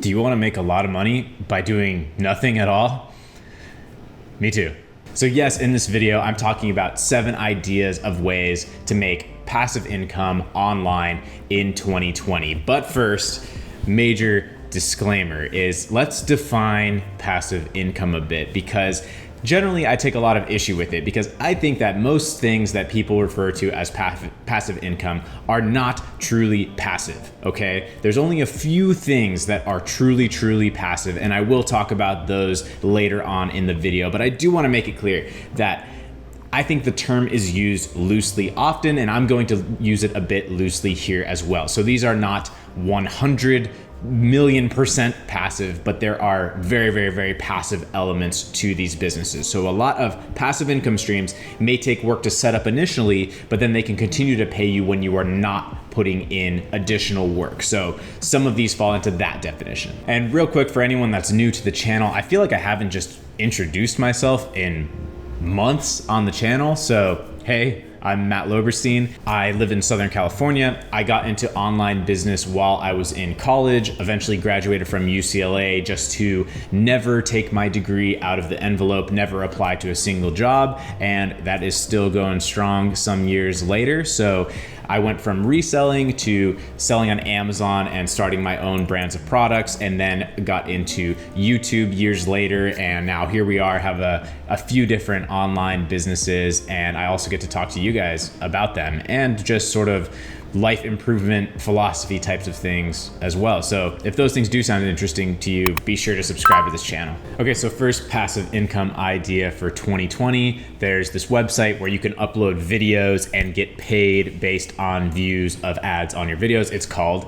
Do you want to make a lot of money by doing nothing at all? Me too. So yes, in this video, I'm talking about 7 ideas of ways to make passive income online in 2020. But first, major disclaimer is let's define passive income a bit, because generally I take a lot of issue with it, because I think that most things that people refer to as passive income are not truly passive, okay? There's only a few things that are truly passive, and I will talk about those later on in the video, but I do want to make it clear that I think the term is used loosely often, and I'm going to use it a bit loosely here as well. So these are not 100 million% passive, but there are very passive elements to these businesses. So a lot of passive income streams may take work to set up initially, but then they can continue to pay you when you are not putting in additional work. So some of these fall into that definition. And real quick, for anyone that's new to the channel, I feel like I haven't just introduced myself in months on the channel. So hey, I'm Matt Loberstein. I live in Southern California. I got into online business while I was in college, eventually graduated from UCLA just to never take my degree out of the envelope, never apply to a single job, and that is still going strong some years later. So I went from reselling to selling on Amazon and starting my own brands of products, and then got into YouTube years later, and now here we are, have a few different online businesses, and I also get to talk to you guys about them and just sort of life improvement philosophy types of things as well. So if those things do sound interesting to you, be sure to subscribe to this channel. Okay, so first passive income idea for 2020. There's this website where you can upload videos and get paid based on views of ads on your videos. It's called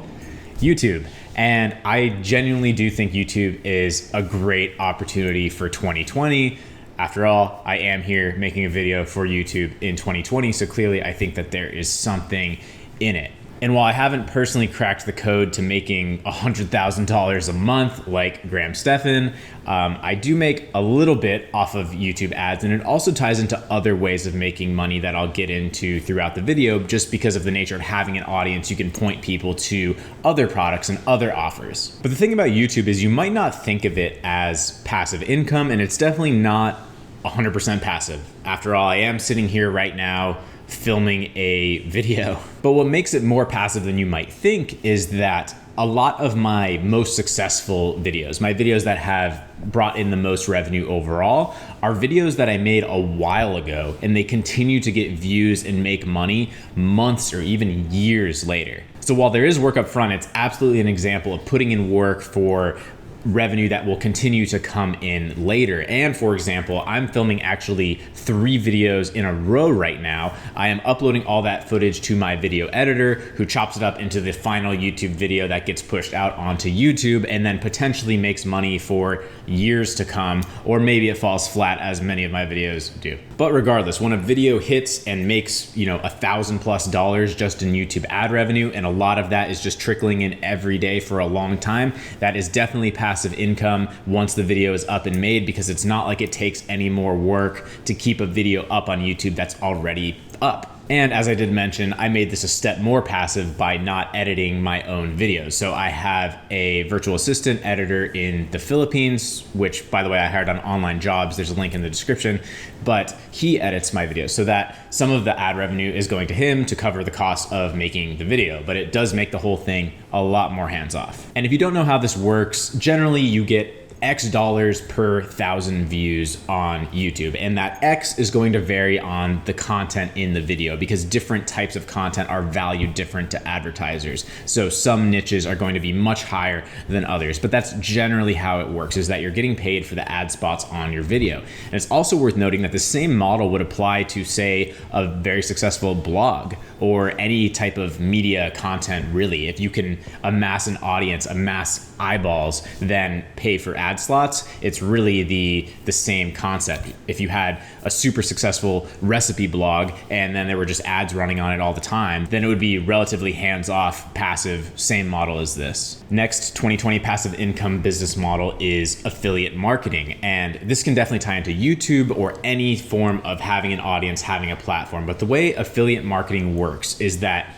YouTube. And I genuinely do think YouTube is a great opportunity for 2020. After all, I am here making a video for YouTube in 2020. So clearly I think that there is something in it. And while I haven't personally cracked the code to making $100,000 a month like Graham Stephan, I do make a little bit off of YouTube ads, and it also ties into other ways of making money that I'll get into throughout the video. Just because of the nature of having an audience, you can point people to other products and other offers. But the thing about YouTube is you might not think of it as passive income, and it's definitely not 100% passive. After all, I am sitting here right now filming a video. But what makes it more passive than you might think is that a lot of my most successful videos, my videos that have brought in the most revenue overall, are videos that I made a while ago, and they continue to get views and make money months or even years later. So while there is work up front, it's absolutely an example of putting in work for revenue that will continue to come in later. And for example, I'm filming actually 3 videos in a row right now. I am uploading all that footage to my video editor, who chops it up into the final YouTube video that gets pushed out onto YouTube, and then potentially makes money for years to come, or maybe it falls flat as many of my videos do. But regardless, when a video hits and makes, $1,000+ just in YouTube ad revenue, and a lot of that is just trickling in every day for a long time, that is definitely passive income once the video is up and made, because it's not like it takes any more work to keep a video up on YouTube that's already up. And as I did mention, I made this a step more passive by not editing my own videos. So I have a virtual assistant editor in the Philippines, which by the way, I hired on Online Jobs. There's a link in the description, but he edits my videos so that some of the ad revenue is going to him to cover the cost of making the video, but it does make the whole thing a lot more hands-off. And if you don't know how this works, generally you get X dollars per 1,000 views on YouTube. And that X is going to vary on the content in the video, because different types of content are valued different to advertisers. So some niches are going to be much higher than others, but that's generally how it works, is that you're getting paid for the ad spots on your video. And it's also worth noting that the same model would apply to, say, a very successful blog or any type of media content, really. If you can amass an audience, amass eyeballs, then pay for ad slots, it's really the same concept. If you had a super successful recipe blog and then there were just ads running on it all the time, then it would be relatively hands-off, passive, same model as this. Next 2020 passive income business model is affiliate marketing. And this can definitely tie into YouTube or any form of having an audience, having a platform. But the way affiliate marketing works is that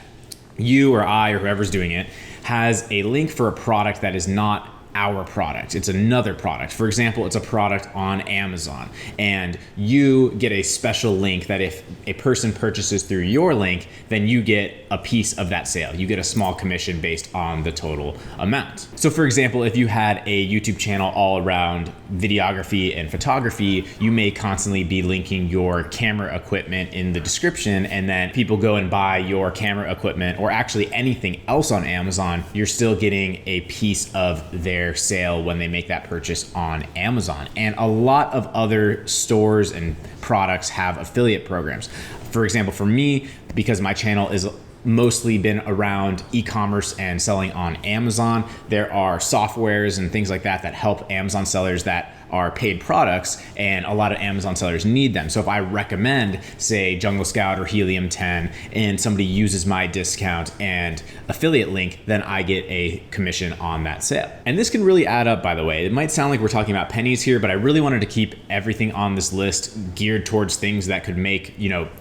you or I or whoever's doing it has a link for a product that is not our product. It's another product. For example, it's a product on Amazon, and you get a special link that if a person purchases through your link, then you get a piece of that sale. You get a small commission based on the total amount. So for example, if you had a YouTube channel all around videography and photography, you may constantly be linking your camera equipment in the description, and then people go and buy your camera equipment or actually anything else on Amazon, you're still getting a piece of their sale when they make that purchase on Amazon. And a lot of other stores and products have affiliate programs. For example, for me, because my channel is mostly been around e-commerce and selling on Amazon, there are softwares and things like that that help Amazon sellers that are paid products, and a lot of Amazon sellers need them. So if I recommend, say, Jungle Scout or Helium 10, and somebody uses my discount and affiliate link, then I get a commission on that sale. And this can really add up, by the way. It might sound like we're talking about pennies here, but I really wanted to keep everything on this list geared towards things that could make,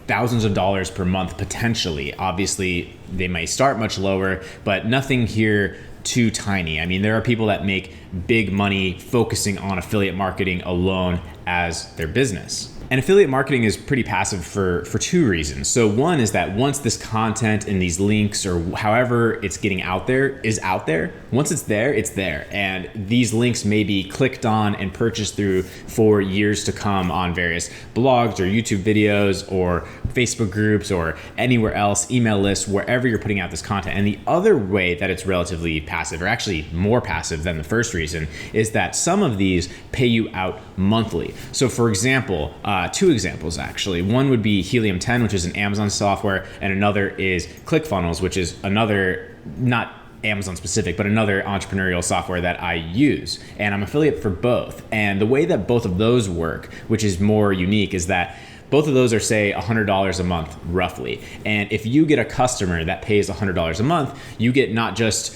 thousands of dollars per month potentially. Obviously, they may start much lower, but nothing here too tiny. I mean, there are people that make big money focusing on affiliate marketing alone as their business. And affiliate marketing is pretty passive for two reasons. So one is that once this content and these links or however it's getting out there is out there, once it's there, it's there. And these links may be clicked on and purchased through for years to come on various blogs or YouTube videos or Facebook groups or anywhere else, email lists, wherever you're putting out this content. And the other way that it's relatively passive, or actually more passive than the first reason, is that some of these pay you out monthly. So for example, two examples actually. One would be Helium 10, which is an Amazon software, and another is ClickFunnels, which is another, not Amazon specific, but another entrepreneurial software that I use. And I'm affiliate for both. And the way that both of those work, which is more unique, is that both of those are, say, $100 a month, roughly. And if you get a customer that pays $100 a month, you get not just,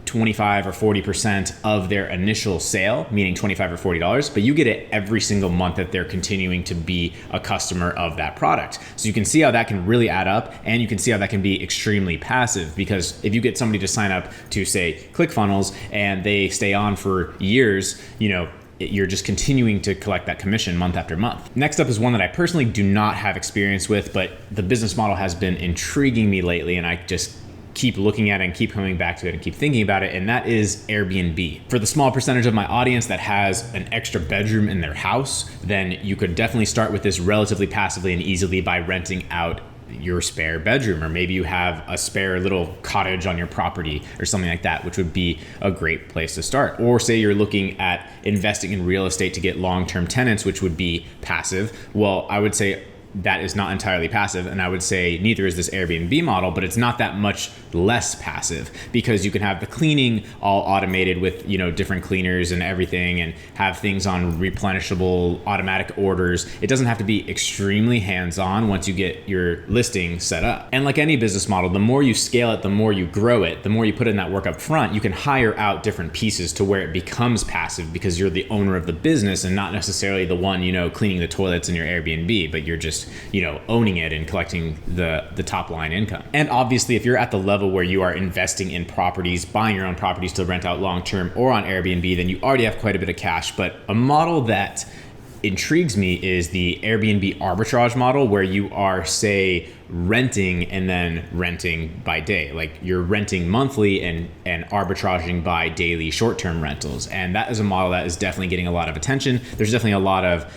25 or 40% of their initial sale, meaning $25 or $40, but you get it every single month that they're continuing to be a customer of that product. So you can see how that can really add up, and you can see how that can be extremely passive, because if you get somebody to sign up to, say, ClickFunnels and they stay on for years, you're just continuing to collect that commission month after month. Next up is one that I personally do not have experience with, but the business model has been intriguing me lately, and I just keep looking at it and keep coming back to it and keep thinking about it, and that is Airbnb. For the small percentage of my audience that has an extra bedroom in their house, then you could definitely start with this relatively passively and easily by renting out your spare bedroom, or maybe you have a spare little cottage on your property or something like that, which would be a great place to start. Or say you're looking at investing in real estate to get long-term tenants, which would be passive. Well, I would say that is not entirely passive, and I would say neither is this Airbnb model, but it's not that much less passive, because you can have the cleaning all automated with different cleaners and everything, and have things on replenishable automatic orders. It doesn't have to be extremely hands-on once you get your listing set up. And like any business model, the more you scale it, the more you grow it, the more you put in that work up front, you can hire out different pieces to where it becomes passive, because you're the owner of the business and not necessarily the one cleaning the toilets in your Airbnb, but you're just owning it and collecting the top line income. And obviously, if you're at the level where you are investing in properties, buying your own properties to rent out long term or on Airbnb, then you already have quite a bit of cash. But a model that intrigues me is the Airbnb arbitrage model, where you are, say, renting and then renting by day. Like you're renting monthly and arbitraging by daily short-term rentals. And that is a model that is definitely getting a lot of attention. There's definitely a lot of,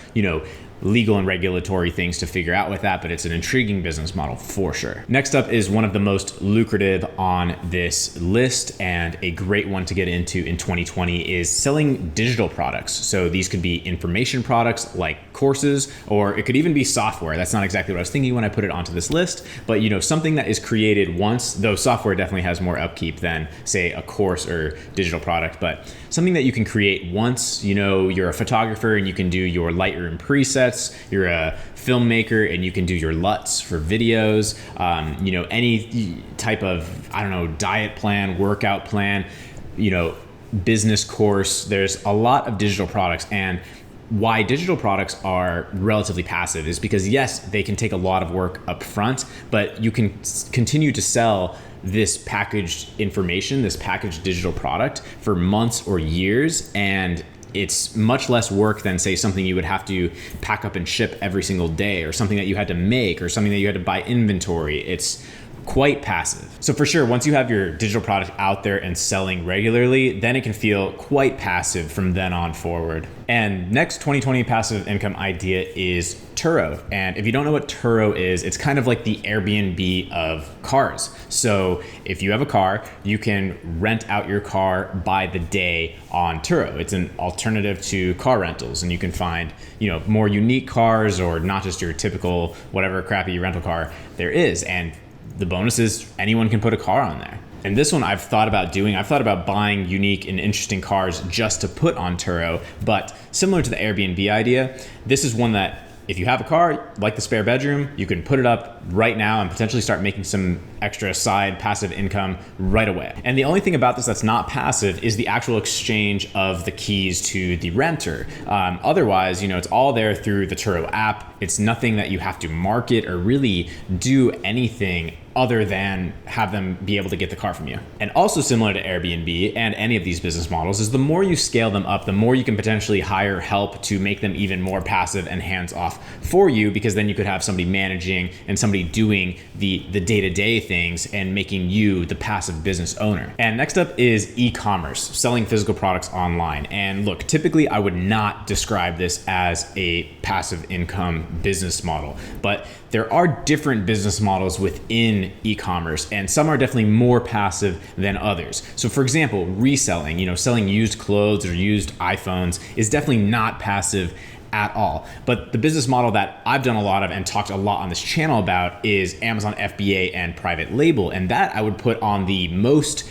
legal and regulatory things to figure out with that, but it's an intriguing business model for sure. Next up is one of the most lucrative on this list, and a great one to get into in 2020 is selling digital products. So these could be information products like courses, or it could even be software. That's not exactly what I was thinking when I put it onto this list, but something that is created once, though software definitely has more upkeep than, say, a course or digital product, but something that you can create once. You're a photographer and you can do your Lightroom presets. You're a filmmaker and you can do your LUTs for videos. Any type of, diet plan, workout plan, business course. There's a lot of digital products, and why digital products are relatively passive is because yes, they can take a lot of work up front, but you can continue to sell this packaged information, this packaged digital product for months or years, and it's much less work than, say, something you would have to pack up and ship every single day, or something that you had to make, or something that you had to buy inventory. It's quite passive. So for sure, once you have your digital product out there and selling regularly, then it can feel quite passive from then on forward. And next 2020 passive income idea is Turo. And if you don't know what Turo is, it's kind of like the Airbnb of cars. So if you have a car, you can rent out your car by the day on Turo. It's an alternative to car rentals, and you can find, more unique cars, or not just your typical whatever crappy rental car there is. And the bonus is anyone can put a car on there. And this one I've thought about doing. I've thought about buying unique and interesting cars just to put on Turo, but similar to the Airbnb idea, this is one that if you have a car, like the spare bedroom, you can put it up right now and potentially start making some extra side passive income right away. And the only thing about this that's not passive is the actual exchange of the keys to the renter. Otherwise, it's all there through the Turo app. It's nothing that you have to market or really do anything other than have them be able to get the car from you. And also similar to Airbnb and any of these business models is the more you scale them up, the more you can potentially hire help to make them even more passive and hands off for you, because then you could have somebody managing and somebody doing the day-to-day things and making you the passive business owner. And next up is e-commerce, selling physical products online. And look, typically I would not describe this as a passive income business model, but there are different business models within e-commerce, and some are definitely more passive than others. So for example, reselling, selling used clothes or used iPhones is definitely not passive at all. But the business model that I've done a lot of and talked a lot on this channel about is Amazon FBA and private label. And that I would put on the most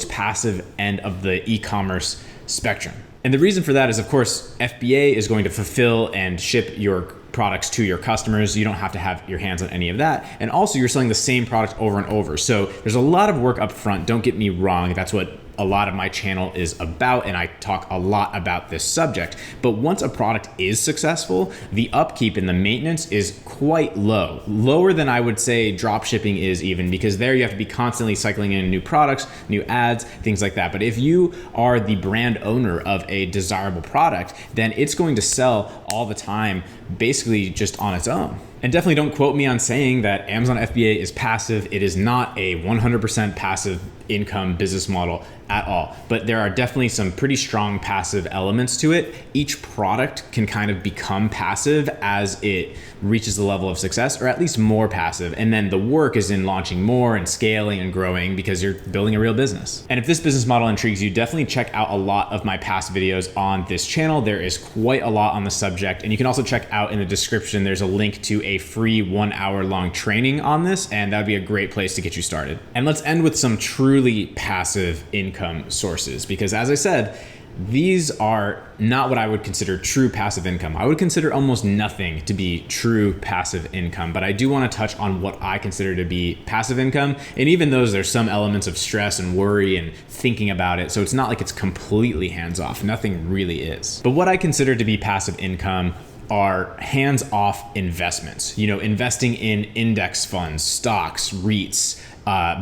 passive end of the e-commerce spectrum. And the reason for that is, of course, FBA is going to fulfill and ship your products to your customers. You don't have to have your hands on any of that. And also you're selling the same product over and over. So there's a lot of work up front. Don't get me wrong. That's what a lot of my channel is about, and I talk a lot about this subject. But once a product is successful, the upkeep and the maintenance is quite low, lower than I would say drop shipping is, even, because there you have to be constantly cycling in new products, new ads, things like that. But if you are the brand owner of a desirable product, then it's going to sell all the time, basically just on its own. And definitely don't quote me on saying that Amazon FBA is passive. It is not a 100% passive income business model at all. But there are definitely some pretty strong passive elements to it. Each product can kind of become passive as it reaches the level of success, or at least more passive. And then the work is in launching more and scaling and growing because you're building a real business. And if this business model intrigues you, definitely check out a lot of my past videos on this channel. There is quite a lot on the subject. And you can also check out in the description, there's a link to a free 1 hour long training on this, and that'd be a great place to get you started. And let's end with some truly passive income sources, because as I said, these are not what I would consider true passive income. I would consider almost nothing to be true passive income, but I do want to touch on what I consider to be passive income. And even those, there's some elements of stress and worry and thinking about it. So it's not like it's completely hands off. Nothing really is. But what I consider to be passive income are hands-off investments. Investing in index funds, stocks, REITs,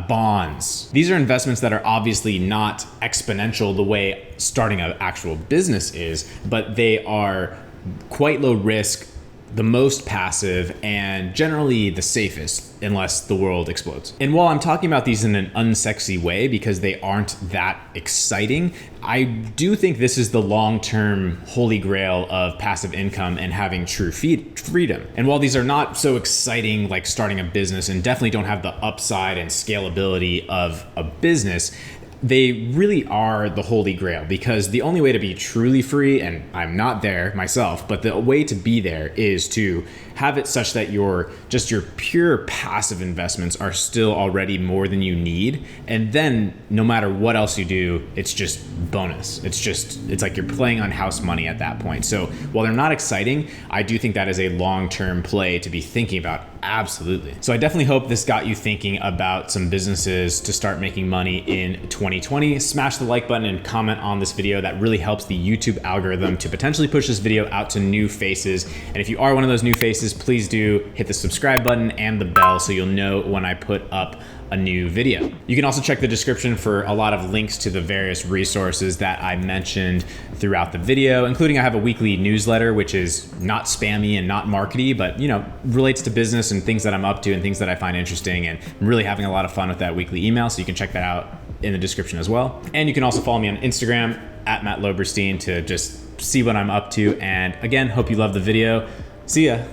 bonds. These are investments that are obviously not exponential the way starting an actual business is, but they are quite low risk, the most passive, and generally the safest, unless the world explodes. And while I'm talking about these in an unsexy way because they aren't that exciting, I do think this is the long-term holy grail of passive income and having true freedom. And while these are not so exciting like starting a business and definitely don't have the upside and scalability of a business, they really are the holy grail, because the only way to be truly free, and I'm not there myself, but the way to be there is to have it such that your pure passive investments are still already more than you need. And then no matter what else you do, it's just bonus. It's like you're playing on house money at that point. So while they're not exciting, I do think that is a long-term play to be thinking about Absolutely. So I definitely hope this got you thinking about some businesses to start making money in 2020. Smash the like button and comment on this video. That really helps the YouTube algorithm to potentially push this video out to new faces. And if you are one of those new faces, please do hit the subscribe button and the bell so you'll know when I put up a new video. You can also check the description for a lot of links to the various resources that I mentioned throughout the video, including I have a weekly newsletter, which is not spammy and not markety, but relates to business and things that I'm up to and things that I find interesting, and I'm really having a lot of fun with that weekly email. So you can check that out in the description as well. And you can also follow me on Instagram at Matt Loberstein to just see what I'm up to. And again, hope you love the video. See ya.